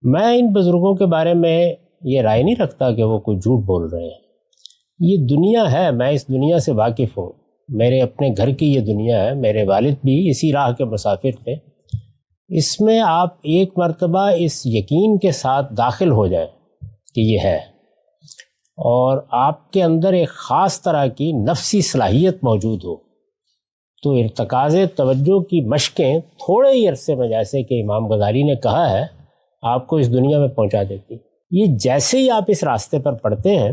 میں ان بزرگوں کے بارے میں یہ رائے نہیں رکھتا کہ وہ کوئی جھوٹ بول رہے ہیں۔ یہ دنیا ہے، میں اس دنیا سے واقف ہوں، میرے اپنے گھر کی یہ دنیا ہے، میرے والد بھی اسی راہ کے مسافر تھے۔ اس میں آپ ایک مرتبہ اس یقین کے ساتھ داخل ہو جائیں کہ یہ ہے، اور آپ کے اندر ایک خاص طرح کی نفسی صلاحیت موجود ہو، تو ارتکاز توجہ کی مشقیں تھوڑے ہی عرصے میں، جیسے کہ امام غزالی نے کہا ہے، آپ کو اس دنیا میں پہنچا دیتی۔ یہ جیسے ہی آپ اس راستے پر پڑتے ہیں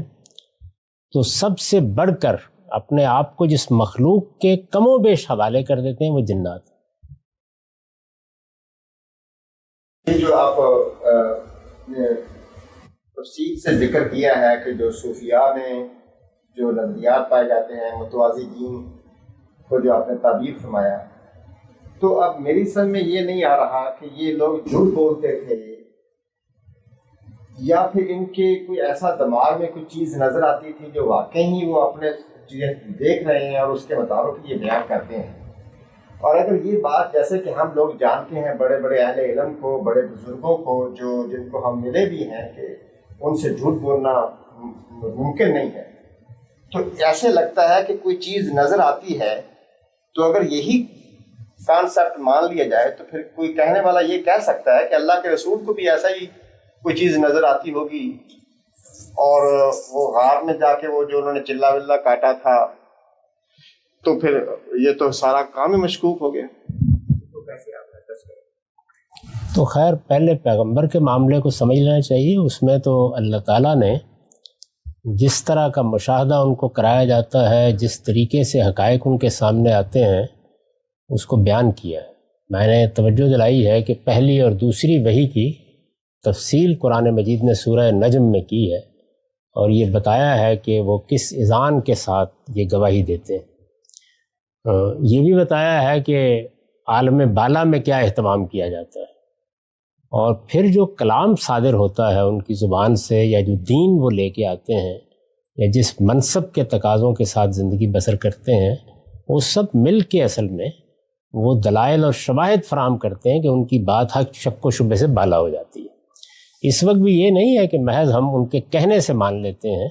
تو سب سے بڑھ کر اپنے آپ کو جس مخلوق کے کم و بیش حوالے کر دیتے ہیں وہ جنات۔ جو آپ تفصیل سے ذکر کیا ہے کہ جو صوفیاء میں جو نظریات پائے جاتے ہیں، متوازی دین کو جو آپ نے تعبیر فرمایا، تو اب میری سمجھ میں یہ نہیں آ رہا کہ یہ لوگ جھوٹ بولتے تھے یا پھر ان کے کوئی ایسا دماغ میں کوئی چیز نظر آتی تھی جو واقعی ہی وہ اپنے چیزیں دیکھ رہے ہیں اور اس کے مطابق یہ بیان کرتے ہیں۔ اور اگر یہ بات جیسے کہ ہم لوگ جانتے ہیں بڑے بڑے اہل علم کو، بڑے بزرگوں کو، جو جن کو ہم ملے بھی ہیں، کہ ان سے جھوٹ بولنا ممکن نہیں ہے، تو ایسے لگتا ہے کہ کوئی چیز نظر آتی ہے، تو اگر یہی کانسیپٹ مان لیا جائے تو پھر کوئی کہنے والا یہ کہہ سکتا ہے کہ اللہ کے رسول کو بھی ایسا ہی کوئی چیز نظر آتی ہوگی، اور وہ غار میں جا کے وہ جو انہوں نے چلا ولہ کاٹا تھا، تو پھر یہ تو سارا کام ہی مشکوک ہو گیا۔ تو کیسے آپ تو خیر پہلے پیغمبر کے معاملے کو سمجھ لینا چاہیے۔ اس میں تو اللہ تعالیٰ نے جس طرح کا مشاہدہ ان کو کرایا جاتا ہے، جس طریقے سے حقائق ان کے سامنے آتے ہیں، اس کو بیان کیا ہے۔ میں نے توجہ دلائی ہے کہ پہلی اور دوسری وحی کی تفصیل قرآن مجید نے سورہ نجم میں کی ہے، اور یہ بتایا ہے کہ وہ کس اذعان کے ساتھ یہ گواہی دیتے ہیں۔ یہ بھی بتایا ہے کہ عالم بالا میں کیا اہتمام کیا جاتا ہے، اور پھر جو کلام صادر ہوتا ہے ان کی زبان سے، یا جو دین وہ لے کے آتے ہیں، یا جس منصب کے تقاضوں کے ساتھ زندگی بسر کرتے ہیں، وہ سب مل کے اصل میں وہ دلائل اور شواہد فراہم کرتے ہیں کہ ان کی بات حق شک و شبہ سے بالا ہو جاتی ہے۔ اس وقت بھی یہ نہیں ہے کہ محض ہم ان کے کہنے سے مان لیتے ہیں،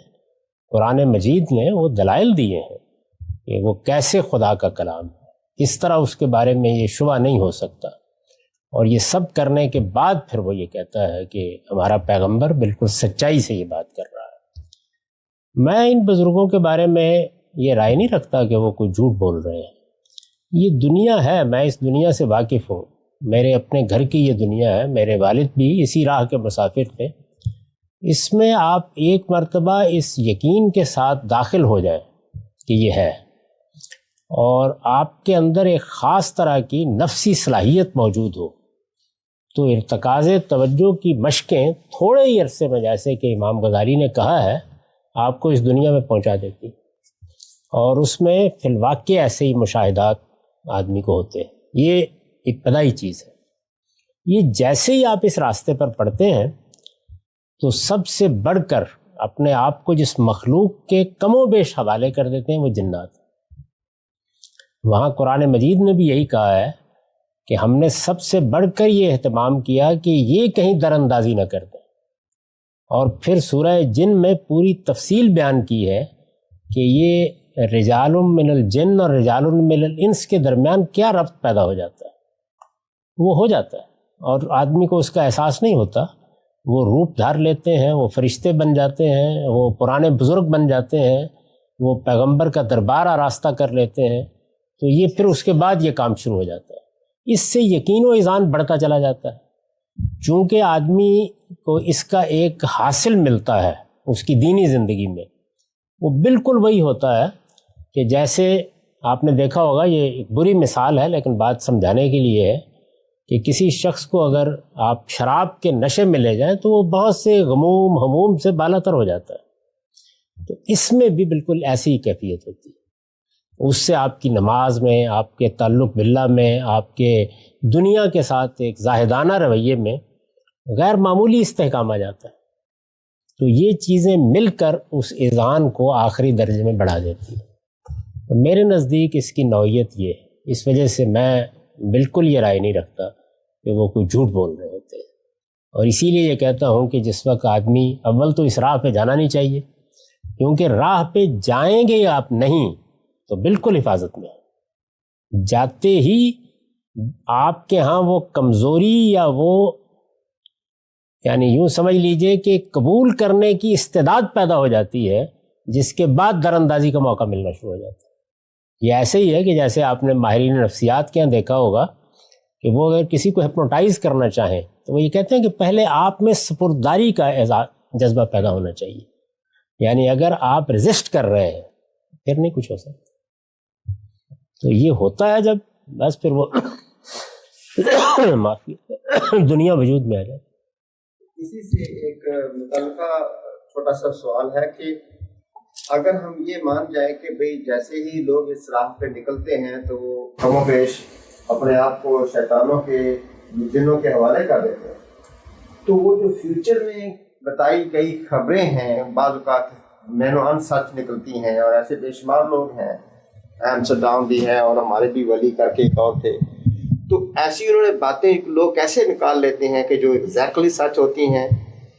قرآن مجید نے وہ دلائل دیے ہیں کہ وہ کیسے خدا کا کلام ہے، اس طرح اس کے بارے میں یہ شبہ نہیں ہو سکتا۔ اور یہ سب کرنے کے بعد پھر وہ یہ کہتا ہے کہ ہمارا پیغمبر بالکل سچائی سے یہ بات کر رہا ہے۔ میں ان بزرگوں کے بارے میں یہ رائے نہیں رکھتا کہ وہ کوئی جھوٹ بول رہے ہیں۔ یہ دنیا ہے، میں اس دنیا سے واقف ہوں، میرے اپنے گھر کی یہ دنیا ہے، میرے والد بھی اسی راہ کے مسافر تھے۔ اس میں آپ ایک مرتبہ اس یقین کے ساتھ داخل ہو جائیں کہ یہ ہے، اور آپ کے اندر ایک خاص طرح کی نفسی صلاحیت موجود ہو، تو ارتکاز توجہ کی مشقیں تھوڑے ہی عرصے میں، جیسے کہ امام غزالی نے کہا ہے، آپ کو اس دنیا میں پہنچا دیتی۔ اور اس میں فی الواقع ایسے ہی مشاہدات آدمی کو ہوتے ہیں۔ یہ ابتدائی چیز ہے۔ یہ جیسے ہی آپ اس راستے پر پڑتے ہیں تو سب سے بڑھ کر اپنے آپ کو جس مخلوق کے کم و بیش حوالے کر دیتے ہیں وہ جنات۔ وہاں قرآن مجید نے بھی یہی کہا ہے کہ ہم نے سب سے بڑھ کر یہ اہتمام کیا کہ یہ کہیں در اندازی نہ کر دیں۔ اور پھر سورہ جن میں پوری تفصیل بیان کی ہے کہ یہ رجال من الجن اور رجال من الانس کے درمیان کیا ربط پیدا ہو جاتا ہے۔ وہ ہو جاتا ہے اور آدمی کو اس کا احساس نہیں ہوتا، وہ روپ دھار لیتے ہیں، وہ فرشتے بن جاتے ہیں، وہ پرانے بزرگ بن جاتے ہیں، وہ پیغمبر کا دربار آراستہ کر لیتے ہیں، تو یہ پھر اس کے بعد یہ کام شروع ہو جاتا ہے۔ اس سے یقین و ایذان بڑھتا چلا جاتا ہے، چونکہ آدمی کو اس کا ایک حاصل ملتا ہے اس کی دینی زندگی میں۔ وہ بالکل وہی ہوتا ہے کہ جیسے آپ نے دیکھا ہوگا، یہ ایک بری مثال ہے لیکن بات سمجھانے کے لیے ہے، کہ کسی شخص کو اگر آپ شراب کے نشے میں لے جائیں تو وہ بہت سے غموم ہموم سے بالا تر ہو جاتا ہے۔ تو اس میں بھی بالکل ایسی ہی کیفیت ہوتی ہے۔ اس سے آپ کی نماز میں، آپ کے تعلق باللہ میں، آپ کے دنیا کے ساتھ ایک زاہدانہ رویے میں غیر معمولی استحکام آ جاتا ہے۔ تو یہ چیزیں مل کر اس اذعان کو آخری درجے میں بڑھا دیتی ہے۔ میرے نزدیک اس کی نوعیت یہ ہے، اس وجہ سے میں بالکل یہ رائے نہیں رکھتا کہ وہ کوئی جھوٹ بول رہے ہوتے ہیں۔ اور اسی لیے یہ کہتا ہوں کہ جس وقت آدمی اول تو اس راہ پہ جانا نہیں چاہیے، کیونکہ راہ پہ جائیں گے آپ نہیں تو بالکل حفاظت میں ہے۔ جاتے ہی آپ کے ہاں وہ کمزوری یا وہ یعنی یوں سمجھ لیجئے کہ قبول کرنے کی استعداد پیدا ہو جاتی ہے، جس کے بعد در اندازی کا موقع ملنا شروع ہو جاتا ہے۔ یہ ایسے ہی ہے کہ جیسے آپ نے ماہرین نفسیات کے یہاں دیکھا ہوگا کہ وہ اگر کسی کو ہپنوٹائز کرنا چاہیں تو وہ یہ کہتے ہیں کہ پہلے آپ میں سپرداری کا جذبہ پیدا ہونا چاہیے، یعنی اگر آپ ریزسٹ کر رہے ہیں پھر نہیں کچھ ہو سکتا۔ تو یہ ہوتا ہے جب بس پھر وہ معافی دنیا وجود میں آ جاتی۔ اسی سے ایک متعلقہ چھوٹا سا سوال ہے کہ اگر ہم یہ مان جائیں کہ بھئی جیسے ہی لوگ اس راہ پہ نکلتے ہیں تو وہ کم و بیش اپنے آپ کو شیطانوں کے جنوں کے حوالے کر دیتے ہیں، تو وہ جو فیوچر میں بتائی گئی خبریں ہیں بعض اوقات مینو ان سچ نکلتی ہیں، اور ایسے بے شمار لوگ ہیں، ایمسٹرڈام بھی ہے اور ہمارے بھی ولی کر کے ایک اور تھے، تو ایسی انہوں نے باتیں لوگ کیسے نکال لیتے ہیں کہ جو ایگزیکٹلی سچ ہوتی ہیں،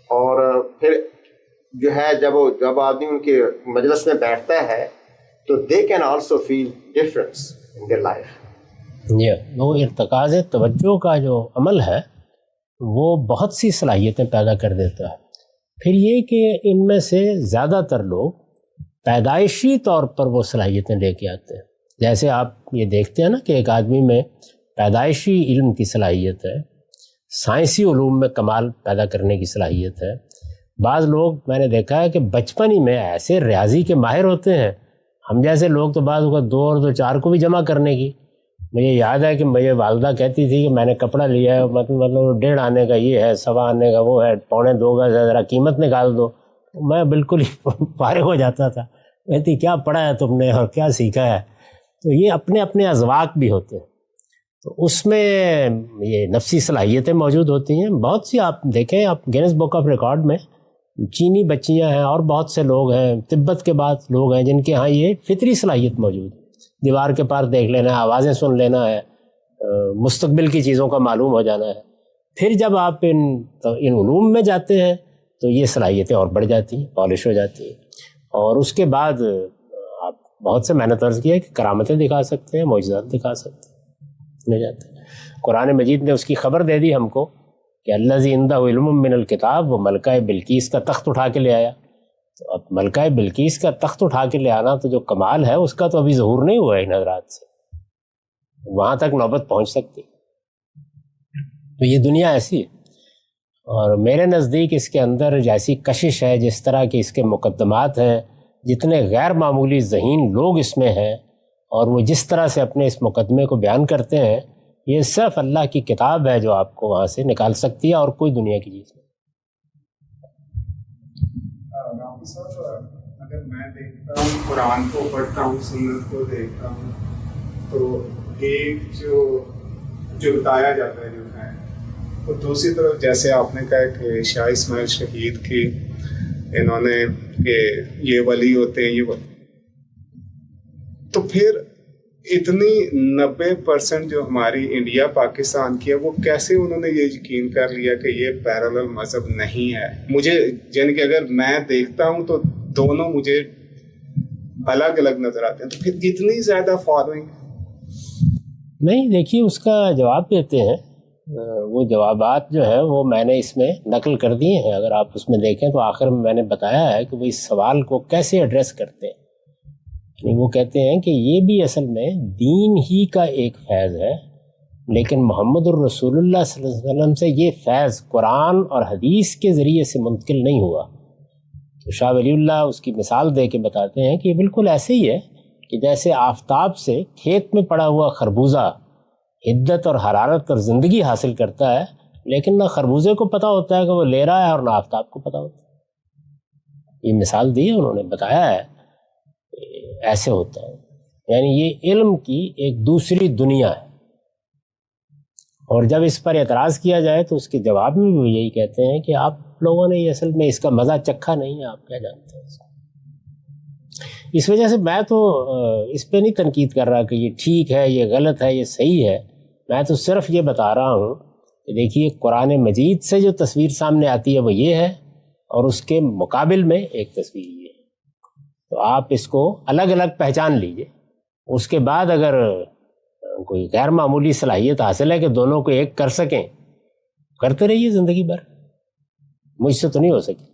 اور پھر جو ہے جب آدمی ان کے مجلس میں بیٹھتا ہے تو they can also feel difference in their life. وہ ارتکاز توجہ کا جو عمل ہے وہ بہت سی صلاحیتیں پیدا کر دیتا ہے۔ پھر یہ کہ ان میں سے زیادہ تر لوگ پیدائشی طور پر وہ صلاحیتیں لے کے آتے ہیں۔ جیسے آپ یہ دیکھتے ہیں نا کہ ایک آدمی میں پیدائشی علم کی صلاحیت ہے، سائنسی علوم میں کمال پیدا کرنے کی صلاحیت ہے۔ بعض لوگ میں نے دیکھا ہے کہ بچپن ہی میں ایسے ریاضی کے ماہر ہوتے ہیں، ہم جیسے لوگ تو بعض اوقات 2 اور 2 4 کو بھی جمع کرنے کی۔ مجھے یاد ہے کہ مجھے والدہ کہتی تھی کہ میں نے کپڑا لیا ہے، مطلب 1.5 آنے کا یہ ہے، 1.25 آنے کا وہ ہے، 1.25 کا ذرا قیمت نکال دو۔ میں بالکل ہی فارغ ہو جاتا تھا، کہتی کیا پڑھا ہے تم نے اور کیا سیکھا ہے۔ تو یہ اپنے اپنے اذواق بھی ہوتے ہیں، تو اس میں یہ نفسی صلاحیتیں موجود ہوتی ہیں۔ بہت سی آپ دیکھیں، آپ گینس بک آف ریکارڈ میں چینی بچیاں ہیں اور بہت سے لوگ ہیں، تبت کے بعد لوگ ہیں جن کے ہاں یہ فطری صلاحیت موجود ہے۔ دیوار کے پار دیکھ لینا ہے، آوازیں سن لینا ہے، مستقبل کی چیزوں کا معلوم ہو جانا ہے۔ پھر جب آپ ان علوم میں جاتے ہیں تو یہ صلاحیتیں اور بڑھ جاتی ہیں، پالش ہو جاتی ہیں، اور اس کے بعد آپ بہت سے میں نے طرز کیا کہ کرامتیں دکھا سکتے ہیں، معجزات دکھا سکتے ہیں، لے جاتے ہیں۔ قرآن مجید نے اس کی خبر دے دی ہم کو کہ الذی عندہ علم من الکتاب، وہ ملکہ بلقیس کا تخت اٹھا کے لے آیا۔ تو اب ملکہ بلقیس کا تخت اٹھا کے لے آنا تو جو کمال ہے اس کا تو ابھی ظہور نہیں ہوا ہے ان حضرات سے، وہاں تک نوبت پہنچ سکتی۔ تو یہ دنیا ایسی ہے، اور میرے نزدیک اس کے اندر جیسی کشش ہے، جس طرح کے اس کے مقدمات ہیں، جتنے غیر معمولی ذہین لوگ اس میں ہیں، اور وہ جس طرح سے اپنے اس مقدمے کو بیان کرتے ہیں، یہ صرف اللہ کی کتاب ہے جو آپ کو وہاں سے نکال سکتی ہے، اور کوئی دنیا کی چیز نہیں۔ صاحب، اگر میں دیکھتا ہوں، قرآن کو پڑھتا ہوں، سنت کو دیکھتا ہوں، تو ایک جو بتایا جاتا ہے جو ہے، اور دوسری طرف جیسے آپ نے کہا کہ شاہ اسماعیل شہید کی انہوں نے کہ یہ ولی ہوتے ہیں، یہ ولی، تو پھر اتنی 90% جو ہماری انڈیا پاکستان کی ہے، وہ کیسے انہوں نے یہ یقین کر لیا کہ یہ پیرالل مذہب نہیں ہے؟ مجھے یعنی کہ اگر میں دیکھتا ہوں تو دونوں مجھے الگ الگ نظر آتے ہیں، تو پھر اتنی زیادہ فالوئنگ نہیں۔ دیکھیے اس کا جواب دیتے ہیں، وہ جوابات جو ہے وہ میں نے اس میں نقل کر دیے ہیں، اگر آپ اس میں دیکھیں تو آخر میں نے بتایا ہے کہ وہ اس سوال کو کیسے ایڈریس کرتے ہیں۔ وہ کہتے ہیں کہ یہ بھی اصل میں دین ہی کا ایک فیض ہے، لیکن محمد الرسول اللہ صلی اللہ علیہ وسلم سے یہ فیض قرآن اور حدیث کے ذریعے سے منتقل نہیں ہوا۔ تو شاہ ولی اللہ اس کی مثال دے کے بتاتے ہیں کہ یہ بالکل ایسے ہی ہے کہ جیسے آفتاب سے کھیت میں پڑا ہوا خربوزہ حدت اور حرارت اور زندگی حاصل کرتا ہے، لیکن نہ خربوزے کو پتہ ہوتا ہے کہ وہ لے رہا ہے اور نہ آفتاب کو پتہ ہوتا ہے۔ یہ مثال دی ہے انہوں نے، بتایا ہے ایسے ہوتا ہے، یعنی یہ علم کی ایک دوسری دنیا ہے۔ اور جب اس پر اعتراض کیا جائے تو اس کے جواب میں بھی یہی کہتے ہیں کہ آپ لوگوں نے یہ اصل میں اس کا مزہ چکھا نہیں ہے، آپ کیا جانتے ہیں اس وجہ سے میں تو اس پہ نہیں تنقید کر رہا کہ یہ ٹھیک ہے، یہ غلط ہے، یہ صحیح ہے۔ میں تو صرف یہ بتا رہا ہوں کہ دیکھیے قرآن مجید سے جو تصویر سامنے آتی ہے وہ یہ ہے، اور اس کے مقابل میں ایک تصویر یہ ہے. تو آپ اس کو الگ الگ پہچان لیجئے. اس کے بعد اگر کوئی غیر معمولی صلاحیت حاصل ہے کہ دونوں کو ایک کر سکیں، کرتے رہیے زندگی بھر. مجھ سے تو نہیں ہو سکی.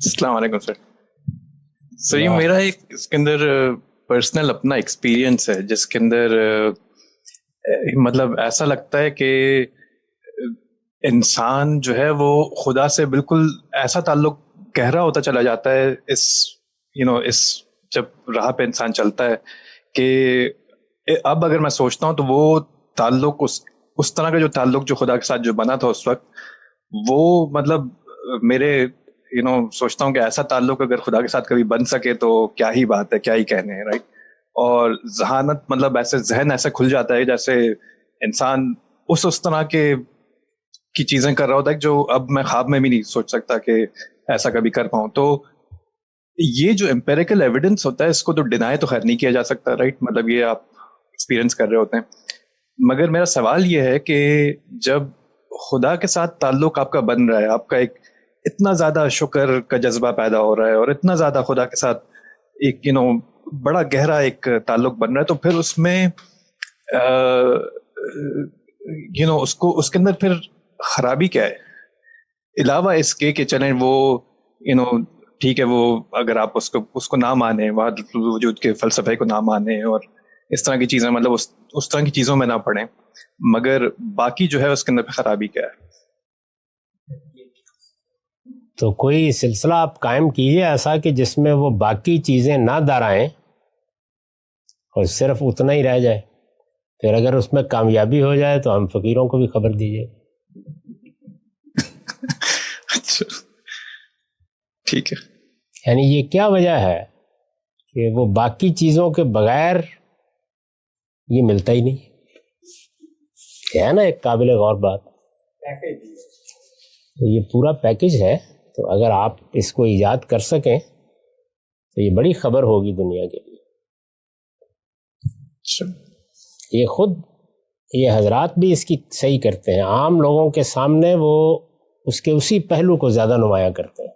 السلام علیکم سر. یہ میرا ایک اس کے اندر پرسنل اپنا ایکسپیرینس ہے جس کے اندر مطلب ایسا لگتا ہے کہ انسان جو ہے وہ خدا سے بالکل ایسا تعلق گہرا ہوتا چلا جاتا ہے اس جب راہ پہ انسان چلتا ہے کہ اب اگر میں سوچتا ہوں تو وہ تعلق اس طرح کا جو تعلق جو خدا کے ساتھ جو بنا تھا اس وقت، وہ مطلب میرے سوچتا ہوں کہ ایسا تعلق اگر خدا کے ساتھ کبھی بن سکے تو کیا ہی بات ہے، کیا ہی کہنے ہیں، رائٹ. اور ذہانت مطلب ایسے ذہن ایسے کھل جاتا ہے جیسے انسان اس طرح کی چیزیں کر رہا ہوتا ہے جو اب میں خواب میں بھی نہیں سوچ سکتا کہ ایسا کبھی کر پاؤں. تو یہ جو امپیریکل ایویڈنس ہوتا ہے اس کو تو ڈینائی تو خیر نہیں کیا جا سکتا، رائٹ. مطلب یہ آپ ایکسپیرینس کر رہے ہوتے ہیں. مگر میرا سوال یہ ہے کہ جب خدا کے ساتھ تعلق آپ کا بن رہا ہے، آپ کا ایک اتنا زیادہ شکر کا جذبہ پیدا ہو رہا ہے اور اتنا زیادہ خدا کے ساتھ ایک بڑا گہرا ایک تعلق بن رہا ہے، تو پھر اس میں اس کے اندر پھر خرابی کیا ہے علاوہ اس کے کہ چلیں وہ ٹھیک ہے، وہ اگر آپ اس کو نہ مانیں، وحدت الوجود کے فلسفے کو نہ مانیں اور اس طرح کی چیزیں مطلب اس طرح کی چیزوں میں نہ پڑیں، مگر باقی جو ہے اس کے اندر خرابی کیا ہے؟ تو کوئی سلسلہ آپ قائم کیجیے ایسا کہ جس میں وہ باقی چیزیں نہ دہرائیں اور صرف اتنا ہی رہ جائے. پھر اگر اس میں کامیابی ہو جائے تو ہم فقیروں کو بھی خبر دیجیے. اچھا ٹھیک ہے. یعنی یہ کیا وجہ ہے کہ وہ باقی چیزوں کے بغیر یہ ملتا ہی نہیں ہے نا. ایک قابل غور بات، تو یہ پورا پیکج ہے. تو اگر آپ اس کو ایجاد کر سکیں تو یہ بڑی خبر ہوگی دنیا کے لیے. یہ خود یہ حضرات بھی اس کی صحیح کرتے ہیں، عام لوگوں کے سامنے وہ اس کے اسی پہلو کو زیادہ نمایاں کرتے ہیں.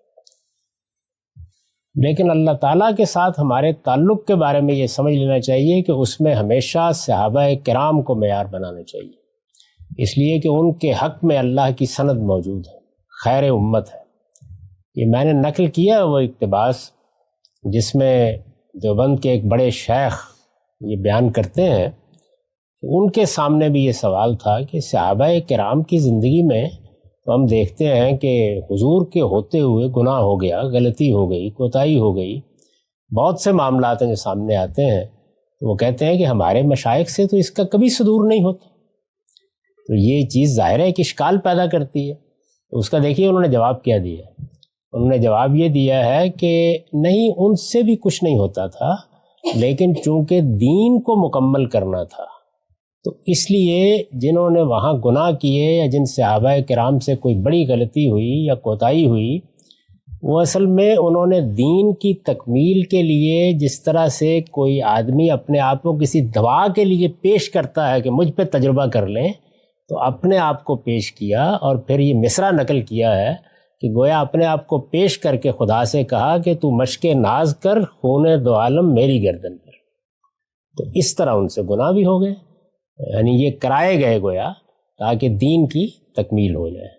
لیکن اللہ تعالیٰ کے ساتھ ہمارے تعلق کے بارے میں یہ سمجھ لینا چاہیے کہ اس میں ہمیشہ صحابہ کرام کو معیار بنانا چاہیے، اس لیے کہ ان کے حق میں اللہ کی سند موجود ہے، خیر امت ہے. یہ میں نے نقل کیا وہ اقتباس جس میں دیوبند کے ایک بڑے شیخ یہ بیان کرتے ہیں کہ ان کے سامنے بھی یہ سوال تھا کہ صحابہ کرام کی زندگی میں تو ہم دیکھتے ہیں کہ حضور کے ہوتے ہوئے گناہ ہو گیا، غلطی ہو گئی، کوتاہی ہو گئی، بہت سے معاملات ہیں جو سامنے آتے ہیں. تو وہ کہتے ہیں کہ ہمارے مشائخ سے تو اس کا کبھی صدور نہیں ہوتا. تو یہ چیز ظاہر ہے کہ اشکال پیدا کرتی ہے. تو اس کا دیکھیے انہوں نے جواب کیا دیا. انہوں نے جواب یہ دیا ہے کہ نہیں، ان سے بھی کچھ نہیں ہوتا تھا، لیکن چونکہ دین کو مکمل کرنا تھا تو اس لیے جنہوں نے وہاں گناہ کیے یا جن صحابہ کرام سے کوئی بڑی غلطی ہوئی یا کوتاہی ہوئی، وہ اصل میں انہوں نے دین کی تکمیل کے لیے جس طرح سے کوئی آدمی اپنے آپ کو کسی دوا کے لیے پیش کرتا ہے کہ مجھ پہ تجربہ کر لیں، تو اپنے آپ کو پیش کیا اور پھر یہ مصرع نقل کیا ہے کہ گویا اپنے آپ کو پیش کر کے خدا سے کہا کہ تو مشق ناز کر خون دو عالم میری گردن پر. تو اس طرح ان سے گناہ بھی ہو گئے، یعنی یہ کرائے گئے گویا تاکہ دین کی تکمیل ہو جائے،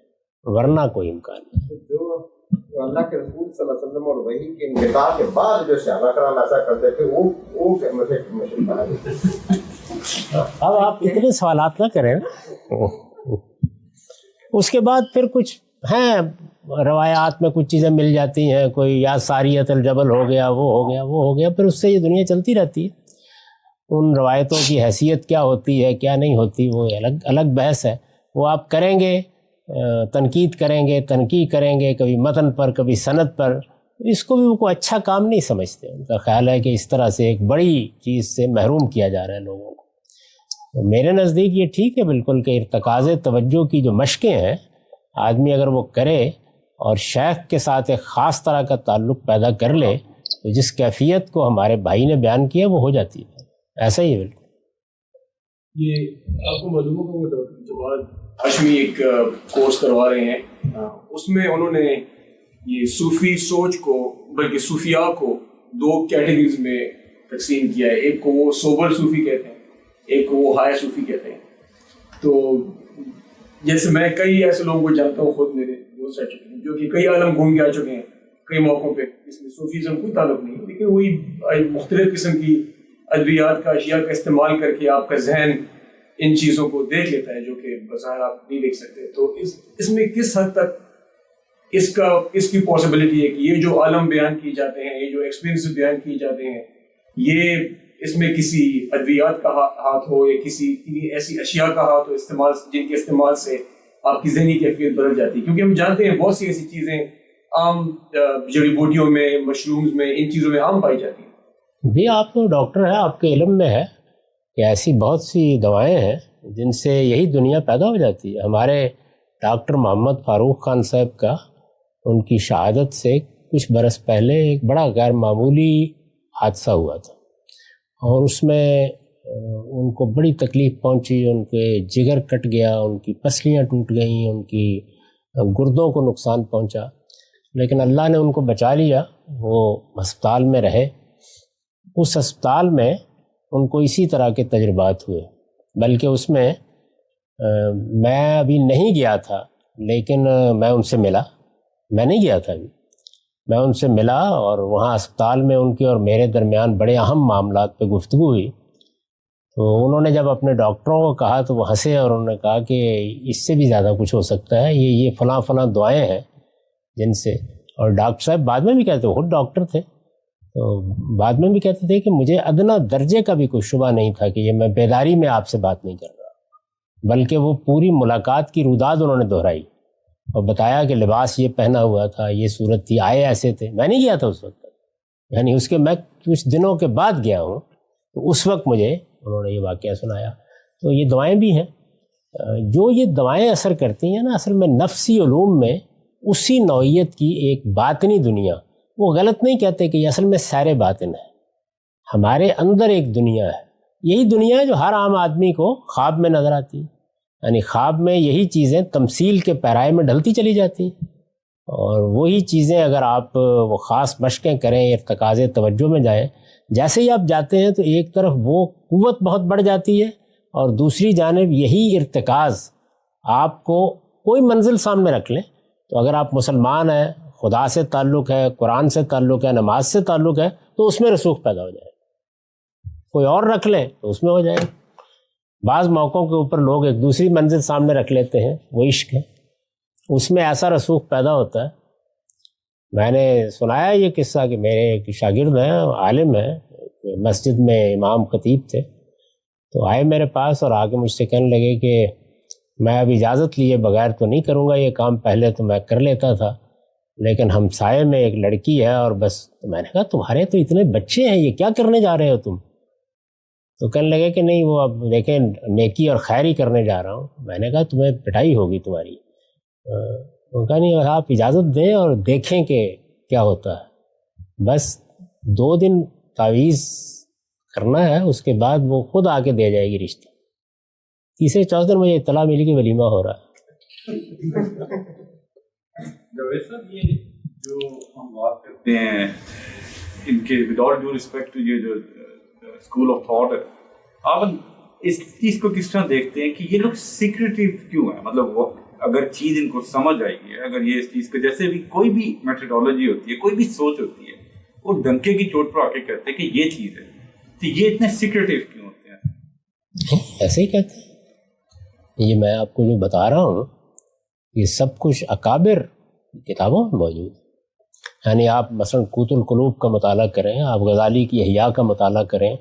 ورنہ کوئی امکان نہیں. جو اللہ کے رسول صلی اللہ علیہ وسلم اور وحی کے انقطاع کے بعد جو صحابہ کرام ایسا کرتے تھے وہ اب آپ اتنے سوالات نہ کریں. اس کے بعد پھر کچھ ہیں روایات میں کچھ چیزیں مل جاتی ہیں، کوئی یا ساریت الجبل ہو گیا، وہ ہو گیا، وہ ہو گیا، پھر اس سے یہ دنیا چلتی رہتی ہے. ان روایتوں کی حیثیت کیا ہوتی ہے کیا نہیں ہوتی وہ الگ بحث ہے. وہ آپ کریں گے، تنقید کریں گے، تنقید کریں گے، کبھی متن پر کبھی سند پر. اس کو بھی وہ کوئی اچھا کام نہیں سمجھتے. ان کا خیال ہے کہ اس طرح سے ایک بڑی چیز سے محروم کیا جا رہا ہے لوگوں کو. میرے نزدیک یہ ٹھیک ہے بالکل کہ ارتکاز توجہ کی جو مشقیں ہیں آدمی اگر وہ کرے اور شیخ کے ساتھ ایک خاص طرح کا تعلق پیدا کر لے تو جس کیفیت کو ہمارے بھائی نے بیان کیا وہ ہو جاتی ہے. ایسا ہی ہے بالکل. یہ آپ کو معلوم ہوگا وہ ڈاکٹر جواد ہاشمی ایک کورس کروا رہے ہیں، اس میں انہوں نے یہ صوفی سوچ کو بلکہ صوفیاء کو دو کیٹیگریز میں تقسیم کیا ہے. ایک کو وہ سوبر صوفی کہتے ہیں، ایک کو وہ ہائے صوفی کہتے ہیں. تو جیسے میں کئی ایسے لوگوں کو جانتا ہوں، خود میرے دوست رہ چکے ہیں جو کہ کئی عالم گھوم کے آ چکے ہیں کئی موقعوں پہ. اس میں صوفیزم کوئی تعلق نہیں ہے، لیکن وہی مختلف قسم کی ادویات کا اشیاء کا استعمال کر کے آپ کا ذہن ان چیزوں کو دیکھ لیتا ہے جو کہ بظاہر آپ نہیں دیکھ سکتے. تو اس میں کس حد تک اس کی پاسبلٹی ہے کہ یہ جو عالم بیان کی جاتے ہیں، یہ جو ایکسپیرینس بیان کیے جاتے ہیں، یہ اس میں کسی ادویات کا ہاتھ ہو یا کسی ایسی اشیاء کا ہاتھ ہو استعمال، جن کے استعمال سے آپ کی ذہنی کیفیت بدل جاتی ہے. کیونکہ ہم جانتے ہیں بہت سی ایسی چیزیں عام جڑی بوٹیوں میں، مشرومز میں، ان چیزوں میں عام پائی جاتی ہیں. بھی آپ تو ڈاکٹر ہیں، آپ کے علم میں ہے کہ ایسی بہت سی دوائیں ہیں جن سے یہی دنیا پیدا ہو جاتی ہے. ہمارے ڈاکٹر محمد فاروق خان صاحب کا ان کی شہادت سے کچھ برس پہلے ایک بڑا غیر معمولی حادثہ ہوا تھا، اور اس میں ان کو بڑی تکلیف پہنچی. ان کے جگر کٹ گیا، ان کی پسلیاں ٹوٹ گئیں، ان کی گردوں کو نقصان پہنچا، لیکن اللہ نے ان کو بچا لیا. وہ ہسپتال میں رہے. اس ہسپتال میں ان کو اسی طرح کے تجربات ہوئے، بلکہ اس میں میں ابھی نہیں گیا تھا، لیکن میں ان سے ملا. میں نہیں گیا تھا ابھی، میں ان سے ملا، اور وہاں اسپتال میں ان کے اور میرے درمیان بڑے اہم معاملات پہ گفتگو ہوئی. تو انہوں نے جب اپنے ڈاکٹروں کو کہا تو وہ ہنسے، اور انہوں نے کہا کہ اس سے بھی زیادہ کچھ ہو سکتا ہے، یہ فلاں فلاں دعائیں ہیں جن سے. اور ڈاکٹر صاحب بعد میں بھی کہتے، وہ خود ڈاکٹر تھے، تو بعد میں بھی کہتے تھے کہ مجھے ادنا درجے کا بھی کوئی شبہ نہیں تھا کہ یہ میں بیداری میں آپ سے بات نہیں کر رہا، بلکہ وہ پوری ملاقات کی روداد انہوں نے دہرائی اور بتایا کہ لباس یہ پہنا ہوا تھا، یہ صورت تھی، آئے ایسے تھے. میں نہیں گیا تھا اس وقت، یعنی اس کے میں کچھ دنوں کے بعد گیا ہوں، تو اس وقت مجھے انہوں نے یہ واقعہ سنایا. تو یہ دوائیں بھی ہیں. جو یہ دوائیں اثر کرتی ہیں نا، اصل میں نفسی علوم میں اسی نوعیت کی ایک باطنی دنیا، وہ غلط نہیں کہتے کہ یہ اصل میں سیر باطن ہے. ہمارے اندر ایک دنیا ہے، یہی دنیا ہے جو ہر عام آدمی کو خواب میں نظر آتی ہے. یعنی خواب میں یہی چیزیں تمثیل کے پیرائے میں ڈھلتی چلی جاتی ہیں، اور وہی چیزیں اگر آپ وہ خاص مشقیں کریں، ارتکاز توجہ میں جائیں، جیسے ہی آپ جاتے ہیں تو ایک طرف وہ قوت بہت بڑھ جاتی ہے، اور دوسری جانب یہی ارتکاز آپ کو کوئی منزل سامنے رکھ لیں. تو اگر آپ مسلمان ہیں، خدا سے تعلق ہے، قرآن سے تعلق ہے، نماز سے تعلق ہے، تو اس میں رسوخ پیدا ہو جائے. کوئی اور رکھ لیں تو اس میں ہو جائے. بعض موقعوں کے اوپر لوگ ایک دوسری منزل سامنے رکھ لیتے ہیں، وہ عشق ہے، اس میں ایسا رسوخ پیدا ہوتا ہے. میں نے سنایا یہ قصہ کہ میرے ایک شاگرد ہیں، عالم ہیں، مسجد میں امام خطیب تھے، تو آئے میرے پاس اور آ کے مجھ سے کہنے لگے کہ میں اب اجازت لیے بغیر تو نہیں کروں گا یہ کام، پہلے تو میں کر لیتا تھا، لیکن ہمسائے میں ایک لڑکی ہے اور بس. تو میں نے کہا تمہارے تو اتنے بچے ہیں، یہ کیا کرنے جا رہے ہو تم؟ تو کہنے لگے کہ نہیں، وہ اب دیکھیں نیکی اور خیر ہی کرنے جا رہا ہوں. میں نے کہا تمہیں پٹائی ہوگی تمہاری. وہ کہا نہیں، آپ اجازت دیں اور دیکھیں کہ کیا ہوتا ہے. بس 2 دن تعویذ کرنا ہے، اس کے بعد وہ خود آ کے دے جائے گی رشتہ. تیسرے چوتھے دن مجھے اطلاع ملی کہ ولیمہ ہو رہا ہے. جاوید صاحب، یہ جو ہم بات کرتے ہیں ان کے وداؤٹ ڈیو ریسپیکٹ ٹو یہ جو اسکول آف تھاٹ ہے، آپ اس چیز کو کس طرح دیکھتے ہیں کہ یہ لوگ سیکریٹیو کیوں ہیں؟ مطلب وہ اگر چیز ان کو سمجھ آئی ہے، اگر یہ اس چیز کو جیسے بھی کوئی بھی میتھڈالوجی ہوتی ہے، کوئی بھی سوچ ہوتی ہے، وہ ڈنکے کی چوٹ پر آ کے کہتے ہیں کہ یہ چیز ہے، تو یہ اتنے سیکریٹیو کیوں ہوتے ہیں؟ ایسے ہی کہتے ہیں. یہ میں آپ کو جو بتا رہا ہوں یہ سب کچھ اکابر کتابوں میں موجود ہے. یعنی آپ مثلا قوت القلوب کا مطالعہ کریں، آپ غزالی کی احیاء کا مطالعہ کریں،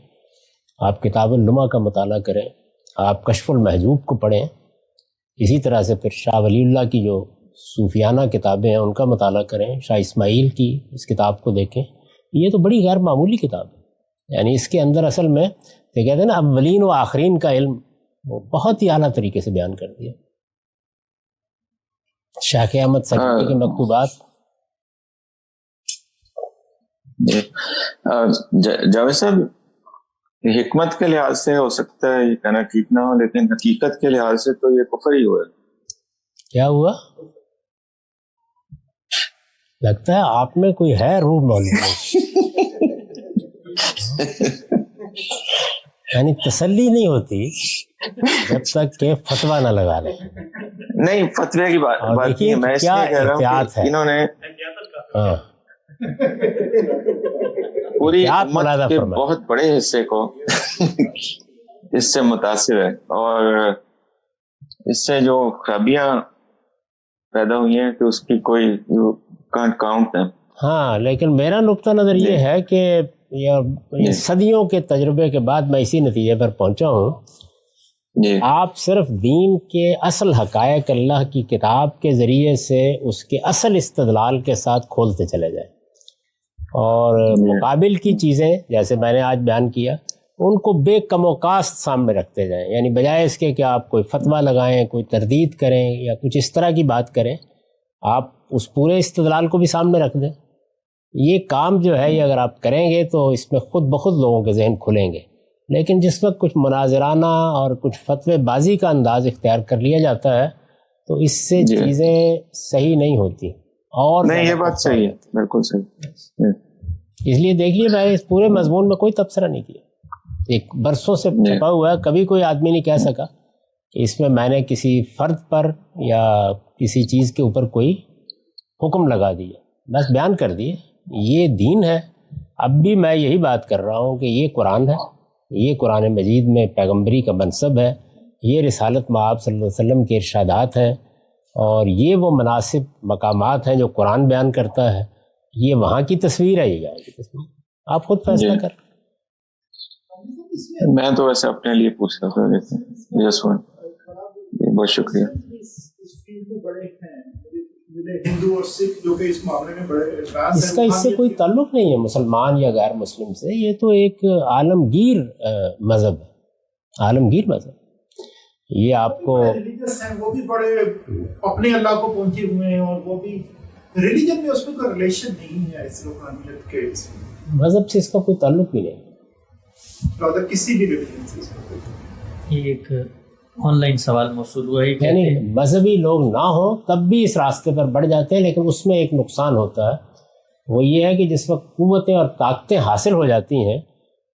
آپ کتاب النما کا مطالعہ کریں، آپ کشف المحجوب کو پڑھیں، اسی طرح سے پھر شاہ ولی اللہ کی جو صوفیانہ کتابیں ہیں ان کا مطالعہ کریں، شاہ اسماعیل کی اس کتاب کو دیکھیں. یہ تو بڑی غیر معمولی کتاب ہے. یعنی اس کے اندر اصل میں یہ کہتے ہیں نا اولین و آخرین کا علم، وہ بہت ہی اعلیٰ طریقے سے بیان کر دیا. شیخ احمد سجدی کے مکتوبات. جاوید صاحب، حکمت کے لحاظ سے ہو سکتا ہے یہ کہنا ٹھیک نہ ہو، لیکن حقیقت کے لحاظ سے تو یہ کفر ہی ہوا ہے۔ کیا ہوا؟ لگتا ہے آپ میں کوئی ہے روح مولوی، یعنی تسلی نہیں ہوتی جب تک کہ فتویٰ نہ لگا لیں۔ نہیں، فتوے کی بات نہیں ہے، میں اس لیے کہہ رہا ہوں کہ انہوں نے پوری امت کے بہت بڑے حصے کو اس سے متاثر ہے، اور اس سے جو خرابیاں پیدا ہوئی ہیں کہ اس کی کوئی کانٹ کاؤنٹ ہے۔ ہاں، لیکن میرا نقطہ نظر یہ ہے کہ صدیوں کے تجربے کے بعد میں اسی نتیجے پر پہنچا ہوں، آپ صرف دین کے اصل حقائق اللہ کی کتاب کے ذریعے سے اس کے اصل استدلال کے ساتھ کھولتے چلے جائیں، اور مقابل کی چیزیں جیسے میں نے آج بیان کیا ان کو بے کم و کاست سامنے رکھتے جائیں، یعنی بجائے اس کے کہ آپ کوئی فتویٰ لگائیں، کوئی تردید کریں یا کچھ اس طرح کی بات کریں، آپ اس پورے استدلال کو بھی سامنے رکھ دیں۔ یہ کام جو ہے یہ اگر آپ کریں گے تو اس میں خود بخود لوگوں کے ذہن کھلیں گے، لیکن جس وقت کچھ مناظرانہ اور کچھ فتوے بازی کا انداز اختیار کر لیا جاتا ہے تو اس سے چیزیں صحیح نہیں ہوتی۔ اور نہیں، یہ بات صحیح ہے، بالکل صحیح۔ اس لیے دیکھ لیے میں اس پورے مضمون میں کوئی تبصرہ نہیں کیا، ایک برسوں سے چھپا ہوا ہے، کبھی کوئی آدمی نہیں کہہ سکا کہ اس میں نے کسی فرد پر یا کسی چیز کے اوپر کوئی حکم لگا دیا، بس بیان کر دیے یہ دین ہے۔ اب بھی میں یہی بات کر رہا ہوں کہ یہ قرآن ہے، یہ قرآن مجید میں پیغمبری کا منصب ہے، یہ رسالت مآب صلی اللہ علیہ وسلم کے ارشادات ہیں، اور یہ وہ مناسب مقامات ہیں جو قرآن بیان کرتا ہے، یہ وہاں کی تصویر ہے، یہ یہاں کی تصویر، آپ خود فیصلہ کر۔ میں تو ویسے اپنے لیے پوچھ رہا تھا، بہت شکریہ۔ اس کا اس سے کوئی تعلق نہیں ہے مسلمان یا غیر مسلم سے، یہ تو ایک عالمگیر مذہب ہے، عالمگیر مذہب۔ یہ آپ کو وہ بھی بڑے اپنے اللہ کو پہنچے ہوئے ہیں، اور وہ بھی ریلیجن میں اس میں کوئی ریلیشن نہیں ہے اس روحانیت کے، مذہب سے اس کا کوئی تعلق بھی نہیں، کسی بھی ریلیجن سے۔ یہ ایک آن لائن سوال موصول ہوا ہے، یعنی مذہبی لوگ نہ ہوں تب بھی اس راستے پر بڑھ جاتے ہیں، لیکن اس میں ایک نقصان ہوتا ہے، وہ یہ ہے کہ جس وقت قوتیں اور طاقتیں حاصل ہو جاتی ہیں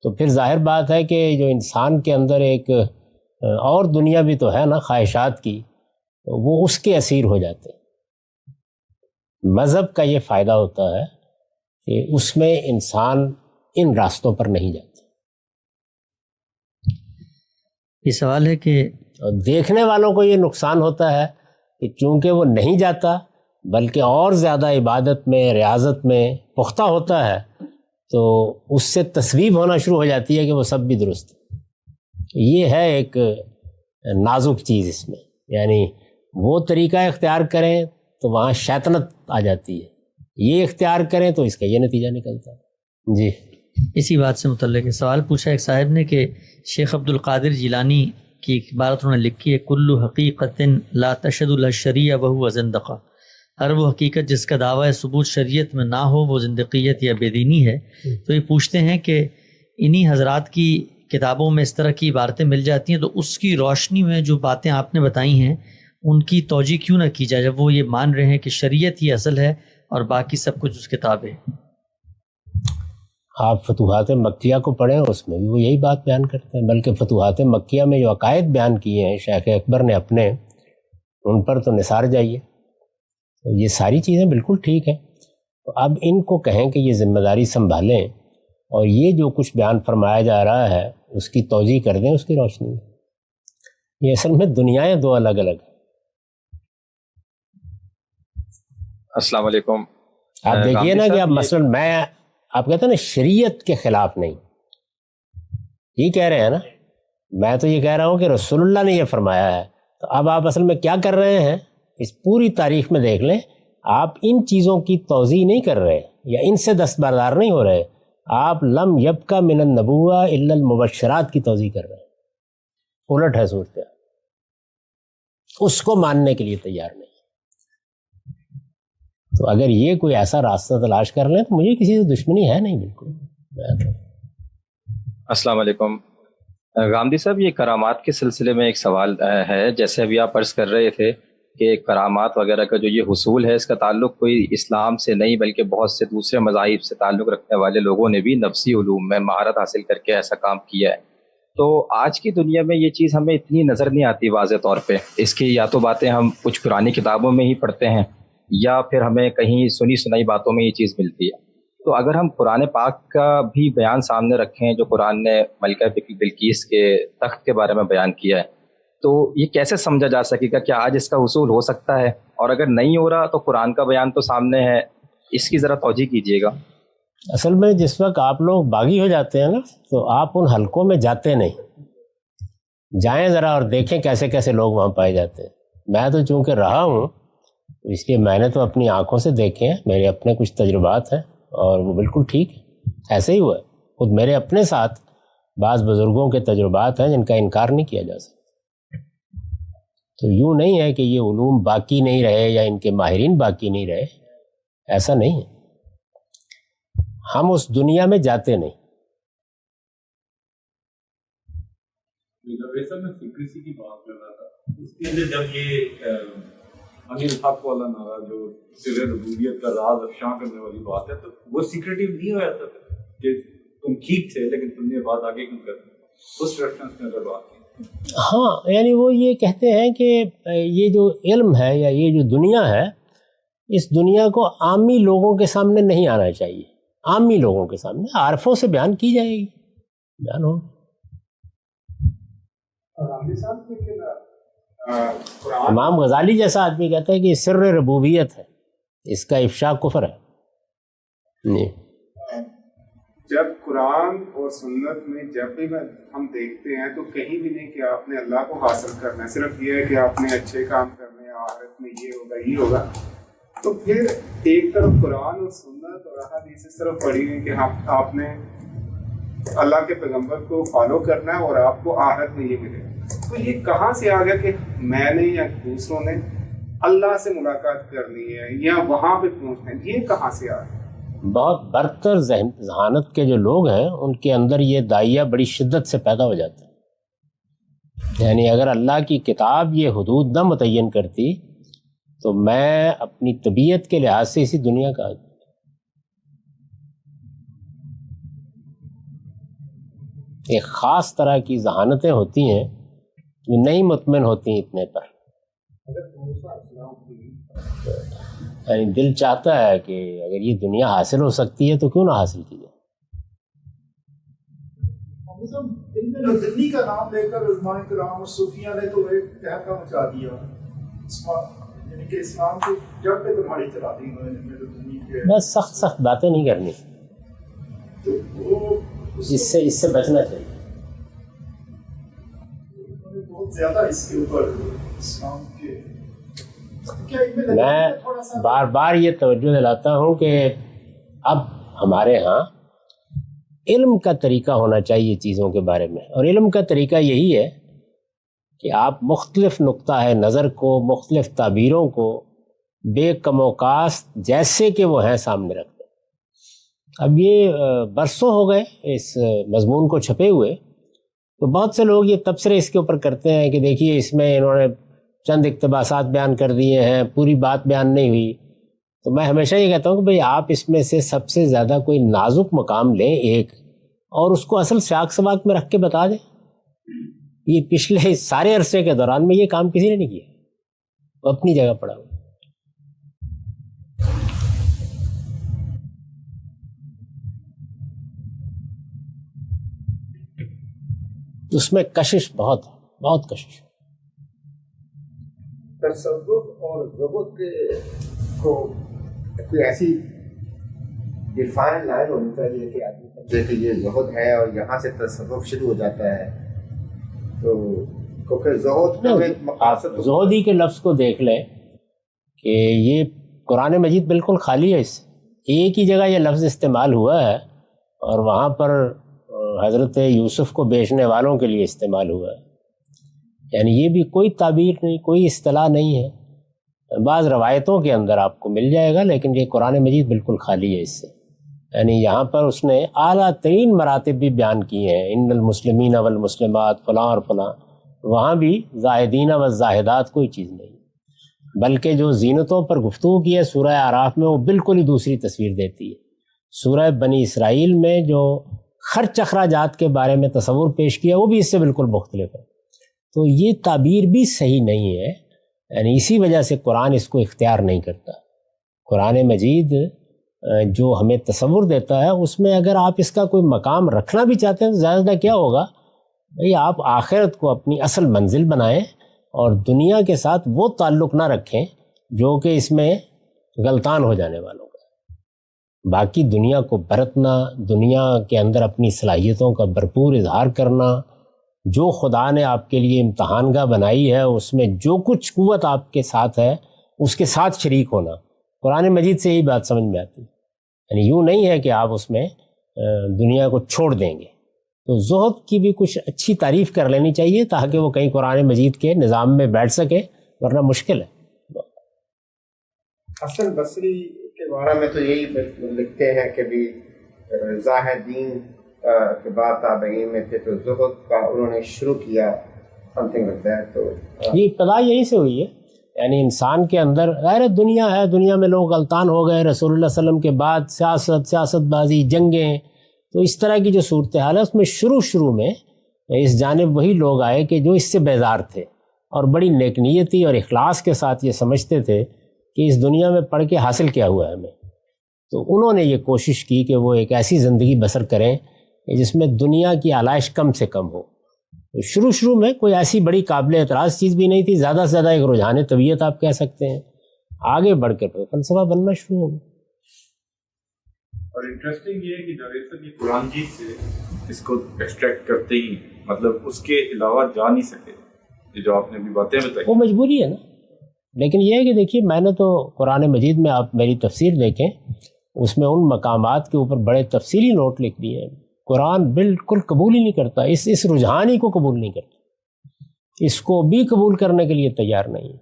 تو پھر ظاہر بات ہے کہ جو انسان کے اندر ایک اور دنیا بھی تو ہے نا خواہشات کی، وہ اس کے اسیر ہو جاتے ہیں۔ مذہب کا یہ فائدہ ہوتا ہے کہ اس میں انسان ان راستوں پر نہیں جاتا۔ یہ سوال ہے کہ دیکھنے والوں کو یہ نقصان ہوتا ہے کہ چونکہ وہ نہیں جاتا بلکہ اور زیادہ عبادت میں، ریاضت میں پختہ ہوتا ہے، تو اس سے تصویب ہونا شروع ہو جاتی ہے کہ وہ سب بھی درست ہے۔ یہ ہے ایک نازک چیز اس میں، یعنی وہ طریقہ اختیار کریں تو وہاں شیطنت آ جاتی ہے، یہ اختیار کریں تو اس کا یہ نتیجہ نکلتا ہے۔ جی، اسی بات سے متعلق سوال پوچھا ایک صاحب نے کہ شیخ عبد القادر جیلانی کی ایک عبارت انہوں نے لکھی ہے، کل حقیقت لا تشهد لها الشریعہ وهو زندقہ، ہر وہ حقیقت جس کا دعویٰ ثبوت شریعت میں نہ ہو وہ زندقیت یا بے دینی ہے۔ تو یہ پوچھتے ہیں کہ انہی حضرات کی کتابوں میں اس طرح کی عبارتیں مل جاتی ہیں، تو اس کی روشنی میں جو باتیں آپ نے بتائی ہیں ان کی توجیہ کیوں نہ کی جائے، جب وہ یہ مان رہے ہیں کہ شریعت ہی اصل ہے اور باقی سب کچھ اس کتاب ہے۔ آپ فتوحات مکیہ کو پڑھیں، اس میں بھی وہ یہی بات بیان کرتے ہیں، بلکہ فتوحات مکیہ میں جو عقائد بیان کیے ہیں شیخ اکبر نے اپنے، ان پر تو نثار جائیے، تو یہ ساری چیزیں بالکل ٹھیک ہیں۔ تو اب ان کو کہیں کہ یہ ذمہ داری سنبھالیں اور یہ جو کچھ بیان فرمایا جا رہا ہے اس کی توجیہ کر دیں اس کی روشنی میں۔ یہ اصل میں دنیایں دو الگ الگ ہیں۔ السلام علیکم۔ آپ دیکھیے نا کہ اب مثلا میں آپ کہتے ہیں نا شریعت کے خلاف نہیں، یہ کہہ رہے ہیں نا، میں تو یہ کہہ رہا ہوں کہ رسول اللہ نے یہ فرمایا ہے، تو اب آپ اصل میں کیا کر رہے ہیں، اس پوری تاریخ میں دیکھ لیں، آپ ان چیزوں کی توضیح نہیں کر رہے یا ان سے دستبردار نہیں ہو رہے، آپ لم یبقى من النبوہ الا المبشرات کی توضیح کر رہے ہیں، الٹ ہے صورتحال، اس کو ماننے کے لیے تیار نہیں۔ تو اگر یہ کوئی ایسا راستہ تلاش کر لیں تو مجھے کسی سے دشمنی ہے نہیں، بالکل۔ السلام علیکم غامدی صاحب، یہ کرامات کے سلسلے میں ایک سوال ہے. جیسے ابھی آپ عرض کر رہے تھے کہ کرامات وغیرہ کا جو یہ حصول ہے اس کا تعلق کوئی اسلام سے نہیں بلکہ بہت سے دوسرے مذاہب سے تعلق رکھنے والے لوگوں نے بھی نفسی علوم میں مہارت حاصل کر کے ایسا کام کیا ہے. تو آج کی دنیا میں یہ چیز ہمیں اتنی نظر نہیں آتی واضح طور پہ. اس کی یا تو باتیں ہم کچھ پرانی کتابوں میں ہی پڑھتے ہیں یا پھر ہمیں کہیں سنی سنائی باتوں میں یہ چیز ملتی ہے. تو اگر ہم قرآن پاک کا بھی بیان سامنے رکھیں جو قرآن نے ملکہ بلقیس کے تخت کے بارے میں بیان کیا ہے، تو یہ کیسے سمجھا جا سکے گا کہ آج اس کا حصول ہو سکتا ہے؟ اور اگر نہیں ہو رہا تو قرآن کا بیان تو سامنے ہے، اس کی ذرا توجہ کیجیے گا. اصل میں جس وقت آپ لوگ باغی ہو جاتے ہیں نا تو آپ ان حلقوں میں جاتے نہیں. جائیں ذرا اور دیکھیں کیسے کیسے لوگ وہاں پائے جاتے ہیں. میں تو چونکہ رہا ہوں اس لیے میں نے تو اپنی آنکھوں سے دیکھے ہیں، میرے اپنے کچھ تجربات ہیں اور وہ بالکل ٹھیک ہے. ایسے ہی ہوا ہے. خود میرے اپنے ساتھ بعض بزرگوں کے تجربات ہیں جن کا انکار نہیں کیا جا سکتا. تو یوں نہیں ہے کہ یہ علوم باقی نہیں رہے یا ان کے ماہرین باقی نہیں رہے، ایسا نہیں ہے. ہم اس دنیا میں جاتے نہیں. میں سیکریسی کی بات کر رہا تھا، اس کے اندر جب یہ انیل حق والا نعرہ جو سر ربوبیت کا راز افشاں کرنے والی بات ہے، تو وہ سیکریٹیو نہیں ہوا تھا کہ تم ٹھیک تھے لیکن تم نے بات آگے کیوں کر دی؟ اس ریفرنس میں اگر بات کی. ہاں، یعنی وہ یہ کہتے ہیں کہ یہ جو علم ہے یا یہ جو دنیا ہے، اس دنیا کو عامی لوگوں کے سامنے نہیں آنا چاہیے. عامی لوگوں کے سامنے عارفوں سے بیان کی جائے گی، بیان ہو. امام غزالی جیسا آدمی کہتا ہے کہ سر ربوبیت ہے، اس کا افشا کفر ہے. جب قرآن اور سنت میں جب بھی ہم دیکھتے ہیں تو کہیں بھی نہیں کہ آپ نے اللہ کو حاصل کرنا ہے، صرف یہ ہے کہ آپ نے اچھے کام کرنے ہیں، آخرت میں یہ ہوگا یہ ہوگا. تو پھر ایک طرف قرآن اور سنت اور احادیث اس طرف پڑھی ہے کہ آپ نے اللہ کے پیغمبر کو فالو کرنا ہے اور آپ کو آخرت میں یہ ملے. تو یہ کہاں سے آ گیا کہ میں نے یا دوسروں نے اللہ سے ملاقات کرنی ہے یا وہاں پہ پہنچنا ہے؟ یہ کہاں سے آ گیا؟ بہت برتر ذہانت کے جو لوگ ہیں ان کے اندر یہ داعیہ بڑی شدت سے پیدا ہو جاتا ہے. یعنی اگر اللہ کی کتاب یہ حدود نہ متعین کرتی تو میں اپنی طبیعت کے لحاظ سے اسی دنیا کا ایک خاص طرح کی ذہانتیں ہوتی ہیں جو نہیں مطمئن ہوتی اتنے پر. یعنی دل چاہتا ہے کہ اگر یہ دنیا حاصل ہو سکتی ہے تو کیوں نہ حاصل کی جائے. دلی کا نام لے کر علماء کرام اور صوفیہ نے تو ایک تہلکہ مچا دیا، یعنی کہ اسلام کو جب تک تمہاری چلا دی بس سخت سخت باتیں نہیں کرنی، اس سے بچنا چاہیے. بہت زیادہ اس کے اوپر اسلام کے میں بار بار یہ توجہ دلاتا ہوں کہ اب ہمارے ہاں علم کا طریقہ ہونا چاہیے چیزوں کے بارے میں. اور علم کا طریقہ یہی ہے کہ آپ مختلف نقطہ نظر کو، مختلف تعبیروں کو بے کم و کاست جیسے کہ وہ ہیں سامنے رکھ دیں. اب یہ برسوں ہو گئے اس مضمون کو چھپے ہوئے، تو بہت سے لوگ یہ تبصرے اس کے اوپر کرتے ہیں کہ دیکھیے اس میں انہوں نے چند اقتباسات بیان کر دیے ہیں، پوری بات بیان نہیں ہوئی. تو میں ہمیشہ یہ کہتا ہوں کہ بھئی آپ اس میں سے سب سے زیادہ کوئی نازک مقام لیں ایک، اور اس کو اصل سیاق سباق میں رکھ کے بتا دیں. یہ پچھلے سارے عرصے کے دوران میں یہ کام کسی نے نہیں کیا، وہ اپنی جگہ پڑا ہوا. اس میں کشش بہت ہے، بہت کشش. تصوف اور زہد کو کوئی ایسی ڈیفائن لائن ہونی چاہیے کہ آدمی سمجھے کہ یہ زہد ہے اور یہاں سے تصوف شروع ہو جاتا ہے. تو کیونکہ زہدی کے لفظ کو دیکھ لیں کہ یہ قرآن مجید بالکل خالی ہے، اس ایک ہی جگہ یہ لفظ استعمال ہوا ہے اور وہاں پر حضرت یوسف کو بیچنے والوں کے لیے استعمال ہوا ہے. یعنی یہ بھی کوئی تعبیر نہیں، کوئی اصطلاح نہیں ہے. بعض روایتوں کے اندر آپ کو مل جائے گا، لیکن یہ قرآن مجید بالکل خالی ہے اس سے. یعنی یہاں پر اس نے اعلیٰ ترین مراتب بھی بیان کیے ہیں، ان المسلمین والمسلمات فلاں اور فلاں، وہاں بھی زاہدین والزاہدات کوئی چیز نہیں، بلکہ جو زینتوں پر گفتگو کی ہے سورہ اعراف میں وہ بالکل ہی دوسری تصویر دیتی ہے۔ سورہ بنی اسرائیل میں جو خرچ اخراجات کے بارے میں تصور پیش کیا وہ بھی اس سے بالکل مختلف ہے، تو یہ تعبیر بھی صحیح نہیں ہے، یعنی اسی وجہ سے قرآن اس کو اختیار نہیں کرتا۔ قرآن مجید جو ہمیں تصور دیتا ہے اس میں اگر آپ اس کا کوئی مقام رکھنا بھی چاہتے ہیں تو زیادہ کیا ہوگا، بھئی آپ آخرت کو اپنی اصل منزل بنائیں اور دنیا کے ساتھ وہ تعلق نہ رکھیں جو کہ اس میں غلطان ہو جانے والوں کا۔ باقی دنیا کو برتنا، دنیا کے اندر اپنی صلاحیتوں کا بھرپور اظہار کرنا، جو خدا نے آپ کے لیے امتحان گاہ بنائی ہے اس میں جو کچھ قوت آپ کے ساتھ ہے اس کے ساتھ شریک ہونا، قرآن مجید سے یہی بات سمجھ میں آتی ہے۔ یعنی یوں نہیں ہے کہ آپ اس میں دنیا کو چھوڑ دیں گے، تو زہد کی بھی کچھ اچھی تعریف کر لینی چاہیے تاکہ وہ کہیں قرآن مجید کے نظام میں بیٹھ سکے، ورنہ مشکل ہے۔ حسن بصری کے بارے میں تو یہی لکھتے ہیں کہ بھی زاہدین کے بعد تابعین میں تھے تو زہد کا انہوں نے شروع کیا، سمتھنگ لائک دیٹ۔ تو یہ ابتدا یہیں سے ہوئی ہے، یعنی انسان کے اندر غیر دنیا ہے، دنیا میں لوگ غلطان ہو گئے، رسول اللہ صلی اللہ علیہ وسلم کے بعد سیاست بازی، جنگیں، تو اس طرح کی جو صورتحال ہے اس میں شروع میں اس جانب وہی لوگ آئے کہ جو اس سے بیزار تھے اور بڑی نیک نیتی اور اخلاص کے ساتھ یہ سمجھتے تھے کہ اس دنیا میں پڑھ کے حاصل کیا ہوا ہے ہمیں، تو انہوں نے یہ کوشش کی کہ وہ ایک ایسی زندگی بسر کریں جس میں دنیا کی آلائش کم سے کم ہو۔ شروع میں کوئی ایسی بڑی قابل اعتراض چیز بھی نہیں تھی، زیادہ سے زیادہ ایک رجحان طبیعت آپ کہہ سکتے ہیں، آگے بڑھ کے تو فلسفہ بننا شروع ہو گیا۔ اور انٹرسٹنگ یہ ہے کہ جاوید صاحب یہ قرآن جی سے اس کو ایکسٹریکٹ کرتے ہی مطلب اس کے علاوہ جا نہیں سکے، یہ جو آپ نے بھی باتیں بتائی وہ مجبوری ہے نا۔ لیکن یہ ہے کہ دیکھیے میں نے تو قرآن مجید میں آپ میری تفسیر دیکھیں، اس میں ان مقامات کے اوپر بڑے تفصیلی نوٹ لکھ دیے ہیں۔ قرآن بالکل قبول ہی نہیں کرتا، اس رجحان ہی کو قبول نہیں کرتا، اس کو بھی قبول کرنے کے لیے تیار نہیں ہے۔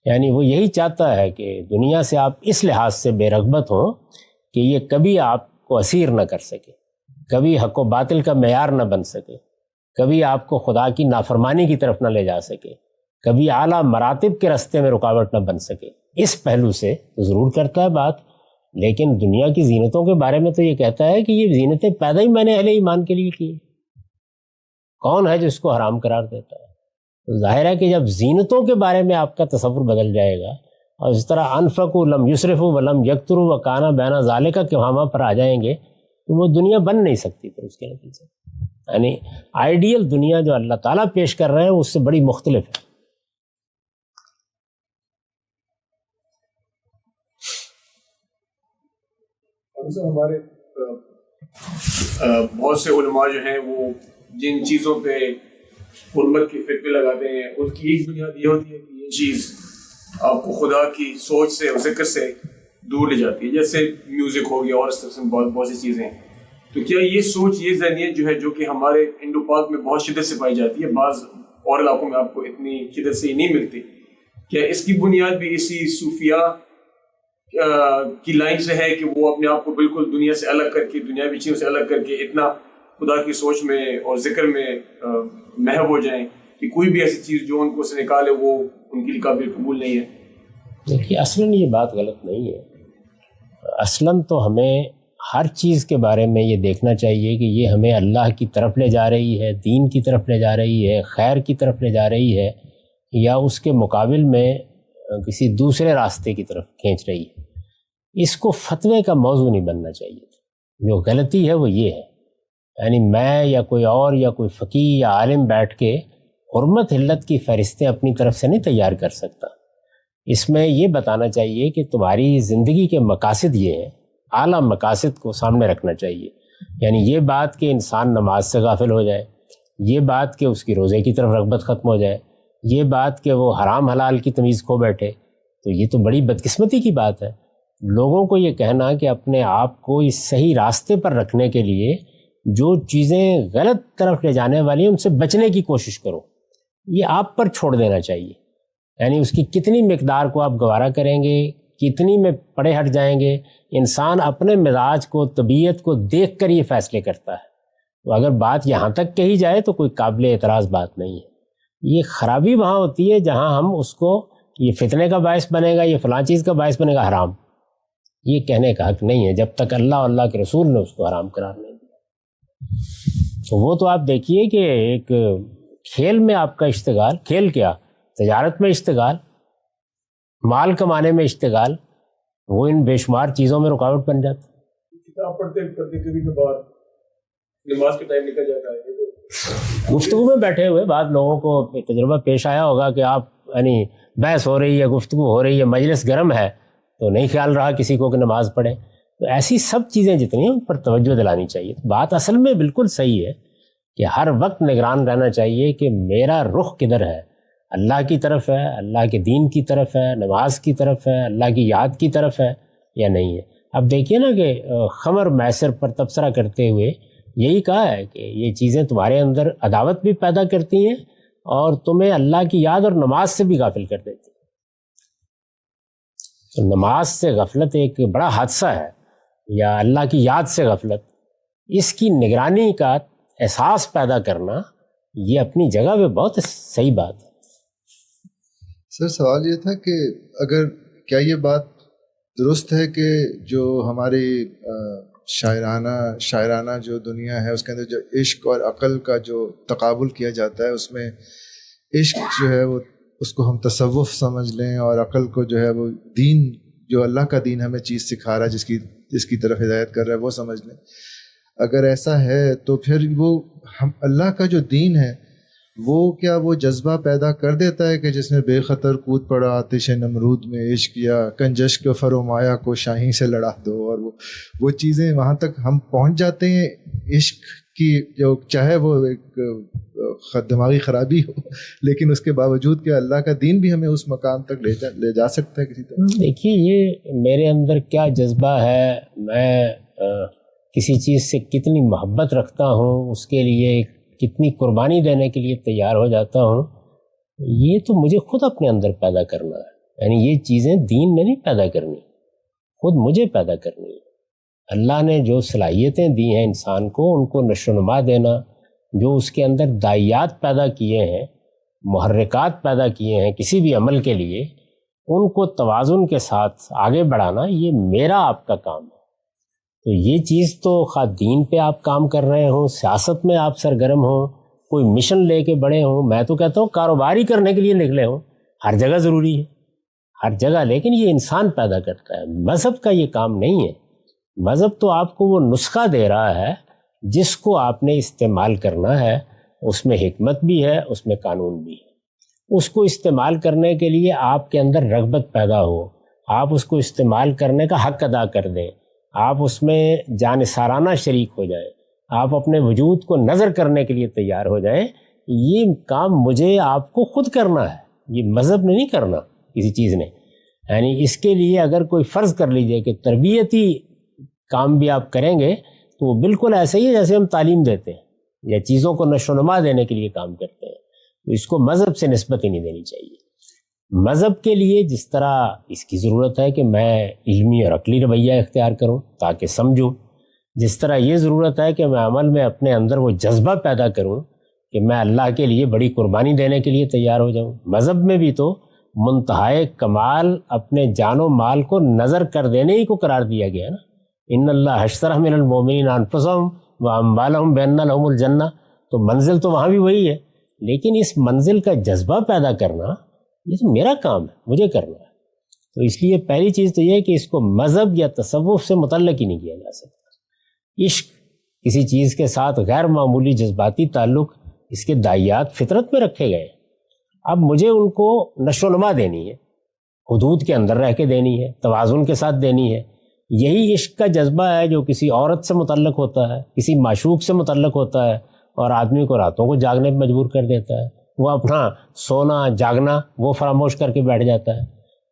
یعنی وہ یہی چاہتا ہے کہ دنیا سے آپ اس لحاظ سے بے رغبت ہوں کہ یہ کبھی آپ کو اسیر نہ کر سکے، کبھی حق و باطل کا معیار نہ بن سکے، کبھی آپ کو خدا کی نافرمانی کی طرف نہ لے جا سکے، کبھی اعلیٰ مراتب کے راستے میں رکاوٹ نہ بن سکے۔ اس پہلو سے ضرور کرتا ہے بات، لیکن دنیا کی زینتوں کے بارے میں تو یہ کہتا ہے کہ یہ زینتیں پیدا ہی میں نے اہل ایمان کے لیے کی، کون ہے جو اس کو حرام قرار دیتا ہے؟ تو ظاہر ہے کہ جب زینتوں کے بارے میں آپ کا تصور بدل جائے گا اور اس طرح انفقوا لم یسرفوا ولم یقتروا وکان بین ذالک کے وہاں پر آ جائیں گے تو وہ دنیا بن نہیں سکتی پھر اس کے نتیجے، یعنی آئیڈیل دنیا جو اللہ تعالیٰ پیش کر رہے ہیں اس سے بڑی مختلف ہے۔ ہمارے بہت سے علماء جو ہیں وہ جن چیزوں پہ حرمت کے فتوے لگاتے ہیں اس کی ایک بنیاد یہ ہوتی ہے کہ یہ چیز آپ کو خدا کی سوچ سے اور ذکر سے دور لے جاتی ہے، جیسے میوزک ہو گیا اور اس طرح سے بہت سی چیزیں ہیں۔ تو کیا یہ سوچ، یہ ذہنیت جو ہے جو کہ ہمارے انڈو پاک میں بہت شدت سے پائی جاتی ہے، بعض اور علاقوں میں آپ کو اتنی شدت سے نہیں ملتی، کیا اس کی بنیاد بھی اسی صوفیاء کی لائن سے ہے کہ وہ اپنے آپ کو بالکل دنیا سے الگ کر کے، دنیاوی چیزوں سے الگ کر کے اتنا خدا کی سوچ میں اور ذکر میں محو ہو جائیں کہ کوئی بھی ایسی چیز جو ان کو سے نکالے وہ ان کے لیے قابل قبول نہیں ہے؟ دیکھیے اصلاً یہ بات غلط نہیں ہے، اصلاً تو ہمیں ہر چیز کے بارے میں یہ دیکھنا چاہیے کہ یہ ہمیں اللہ کی طرف لے جا رہی ہے، دین کی طرف لے جا رہی ہے، خیر کی طرف لے جا رہی ہے، یا اس کے مقابل میں کسی دوسرے راستے کی طرف کھینچ رہی ہے۔ اس کو فتوے کا موضوع نہیں بننا چاہیے۔ جو غلطی ہے وہ یہ ہے، یعنی میں یا کوئی اور یا کوئی فقیہ یا عالم بیٹھ کے حرمت حلت کی فہرستیں اپنی طرف سے نہیں تیار کر سکتا۔ اس میں یہ بتانا چاہیے کہ تمہاری زندگی کے مقاصد یہ ہیں، اعلیٰ مقاصد کو سامنے رکھنا چاہیے۔ یعنی یہ بات کہ انسان نماز سے غافل ہو جائے، یہ بات کہ اس کی روزے کی طرف رغبت ختم ہو جائے، یہ بات کہ وہ حرام حلال کی تمیز کھو بیٹھے، تو یہ تو بڑی بدقسمتی کی بات ہے۔ لوگوں کو یہ کہنا کہ اپنے آپ کو اس صحیح راستے پر رکھنے کے لیے جو چیزیں غلط طرف لے جانے والی ہیں ان سے بچنے کی کوشش کرو، یہ آپ پر چھوڑ دینا چاہیے۔ یعنی اس کی کتنی مقدار کو آپ گوارا کریں گے، کتنی میں پڑے ہٹ جائیں گے، انسان اپنے مزاج کو، طبیعت کو دیکھ کر یہ فیصلے کرتا ہے. تو اگر بات یہاں تک کہی جائے تو کوئی قابل اعتراض بات نہیں ہے. یہ خرابی وہاں ہوتی ہے جہاں ہم اس کو یہ فتنے کا باعث بنے گا، یہ فلاں چیز کا باعث بنے گا حرام، یہ کہنے کا حق نہیں ہے جب تک اللہ اور اللہ کے رسول نے اس کو حرام قرار نہیں دیا. تو وہ تو آپ دیکھیے کہ ایک کھیل میں آپ کا اشتغال، کھیل کیا، تجارت میں اشتغال، مال کمانے میں اشتغال، وہ ان بے شمار چیزوں میں رکاوٹ بن جاتا. کتاب پڑھتے کبھی کبھار نماز کے ٹائم نکل جاتا ہے. گفتگو میں بیٹھے ہوئے بعض لوگوں کو تجربہ پیش آیا ہوگا کہ آپ یعنی بحث ہو رہی ہے، گفتگو ہو رہی ہے، مجلس گرم ہے، تو نہیں خیال رہا کسی کو کہ نماز پڑھے. تو ایسی سب چیزیں جتنی ہیں ان پر توجہ دلانی چاہیے. بات اصل میں بالکل صحیح ہے کہ ہر وقت نگران رہنا چاہیے کہ میرا رخ کدھر ہے، اللہ کی طرف ہے، اللہ کے دین کی طرف ہے، نماز کی طرف ہے، اللہ کی یاد کی طرف ہے یا نہیں ہے. اب دیکھیے نا کہ خمر میسر پر تبصرہ کرتے ہوئے یہی کہا ہے کہ یہ چیزیں تمہارے اندر عداوت بھی پیدا کرتی ہیں اور تمہیں اللہ کی یاد اور نماز سے بھی غافل کر دیتی ہیں. تو نماز سے غفلت ایک بڑا حادثہ ہے، یا اللہ کی یاد سے غفلت. اس کی نگرانی کا احساس پیدا کرنا یہ اپنی جگہ پہ بہت صحیح بات ہے. سر سوال یہ تھا کہ اگر کیا یہ بات درست ہے کہ جو ہماری شاعرانہ جو دنیا ہے اس کے اندر جو عشق اور عقل کا جو تقابل کیا جاتا ہے، اس میں عشق جو ہے وہ اس کو ہم تصوف سمجھ لیں اور عقل کو جو ہے وہ دین، جو اللہ کا دین ہمیں چیز سکھا رہا ہے، جس کی طرف ہدایت کر رہا ہے، وہ سمجھ لیں. اگر ایسا ہے تو پھر وہ ہم اللہ کا جو دین ہے وہ کیا وہ جذبہ پیدا کر دیتا ہے کہ جس میں بے خطر کود پڑا آتش نمرود میں عشق، یا کنجش کے فرومایا کو شاہی سے لڑا دو، اور وہ چیزیں وہاں تک ہم پہنچ جاتے ہیں عشق کی، جو چاہے وہ ایک دماغی خرابی ہو لیکن اس کے باوجود کہ اللہ کا دین بھی ہمیں اس مقام تک لے جا سکتا ہے کسی طرح. دیکھیے یہ میرے اندر کیا جذبہ ہے، میں کسی چیز سے کتنی محبت رکھتا ہوں، اس کے لیے کتنی قربانی دینے کے لیے تیار ہو جاتا ہوں، یہ تو مجھے خود اپنے اندر پیدا کرنا ہے. یعنی یہ چیزیں دین نے نہیں پیدا کرنی، خود مجھے پیدا کرنی ہے. اللہ نے جو صلاحیتیں دی ہیں انسان کو، ان کو نشو و نما دینا، جو اس کے اندر داعیات پیدا کیے ہیں، محرکات پیدا کیے ہیں کسی بھی عمل کے لیے، ان کو توازن کے ساتھ آگے بڑھانا، یہ میرا آپ کا کام ہے. تو یہ چیز تو خواہ دین پہ آپ کام کر رہے ہوں، سیاست میں آپ سرگرم ہوں، کوئی مشن لے کے بڑے ہوں، میں تو کہتا ہوں کاروباری کرنے کے لیے نکلے ہوں، ہر جگہ ضروری ہے، ہر جگہ. لیکن یہ انسان پیدا کرتا ہے، مذہب کا یہ کام نہیں ہے. مذہب تو آپ کو وہ نسخہ دے رہا ہے جس کو آپ نے استعمال کرنا ہے. اس میں حکمت بھی ہے، اس میں قانون بھی ہے. اس کو استعمال کرنے کے لیے آپ کے اندر رغبت پیدا ہو، آپ اس کو استعمال کرنے کا حق ادا کر دیں، آپ اس میں جانثارانہ شریک ہو جائیں، آپ اپنے وجود کو نظر کرنے کے لیے تیار ہو جائیں. یہ کام مجھے آپ کو خود کرنا ہے، یہ مذہب نے نہیں کرنا کسی چیز نے. یعنی اس کے لیے اگر کوئی فرض کر لیجئے کہ تربیتی کام بھی آپ کریں گے تو وہ بالکل ایسے ہی ہے جیسے ہم تعلیم دیتے ہیں یا چیزوں کو نشو و نما دینے کے لیے کام کرتے ہیں. تو اس کو مذہب سے نسبت ہی نہیں دینی چاہیے. مذہب کے لیے جس طرح اس کی ضرورت ہے کہ میں علمی اور عقلی رویہ اختیار کروں تاکہ سمجھوں، جس طرح یہ ضرورت ہے کہ میں عمل میں اپنے اندر وہ جذبہ پیدا کروں کہ میں اللہ کے لیے بڑی قربانی دینے کے لیے تیار ہو جاؤں. مذہب میں بھی تو منتہائے کمال اپنے جان و مال کو نظر کر دینے ہی کو قرار دیا گیا نا. ان اللہ اشتری من المؤمنین انفسهم واموالهم بان لهم الجنہ. تو منزل تو وہاں بھی وہی ہے، لیکن اس منزل کا جذبہ پیدا کرنا یہ تو میرا کام ہے، مجھے کرنا ہے. تو اس لیے پہلی چیز تو یہ ہے کہ اس کو مذہب یا تصوف سے متعلق ہی نہیں کیا جا سکتا. عشق کسی چیز کے ساتھ غیر معمولی جذباتی تعلق، اس کے داعیات فطرت میں رکھے گئے. اب مجھے ان کو نشو و نما دینی ہے، حدود کے اندر رہ کے دینی ہے، توازن کے ساتھ دینی ہے. یہی عشق کا جذبہ ہے جو کسی عورت سے متعلق ہوتا ہے، کسی معشوق سے متعلق ہوتا ہے اور آدمی کو راتوں کو جاگنے پہ مجبور کر دیتا ہے. وہ اپنا سونا جاگنا وہ فراموش کر کے بیٹھ جاتا ہے.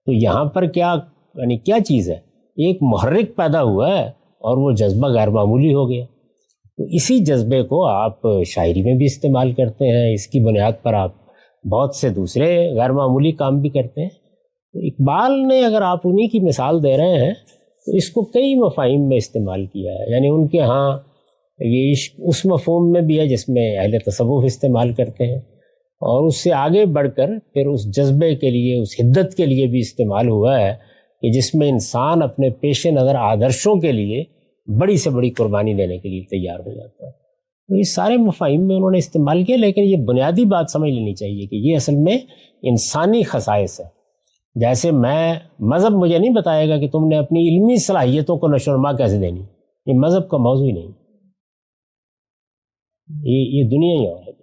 تو یہاں پر کیا یعنی کیا چیز ہے، ایک محرک پیدا ہوا ہے اور وہ جذبہ غیر معمولی ہو گیا. تو اسی جذبے کو آپ شاعری میں بھی استعمال کرتے ہیں، اس کی بنیاد پر آپ بہت سے دوسرے غیر معمولی کام بھی کرتے ہیں. تو اقبال نے اگر آپ انہی کی مثال دے رہے ہیں تو اس کو کئی مفاہیم میں استعمال کیا ہے. یعنی ان کے ہاں یہ عشق اس مفہوم میں بھی ہے جس میں اہل تصوف استعمال کرتے ہیں، اور اس سے آگے بڑھ کر پھر اس جذبے کے لیے، اس حدت کے لیے بھی استعمال ہوا ہے کہ جس میں انسان اپنے پیش نظر آدرشوں کے لیے بڑی سے بڑی قربانی دینے کے لیے تیار ہو جاتا ہے. تو یہ سارے مفاہیم میں انہوں نے استعمال کیا، لیکن یہ بنیادی بات سمجھ لینی چاہیے کہ یہ اصل میں انسانی خصائص ہے. جیسے مذہب مجھے نہیں بتائے گا کہ تم نے اپنی علمی صلاحیتوں کو نشو و نما کیسے دینی، یہ مذہب کا موضوع ہی نہیں، یہ دنیا ہی اور ہے.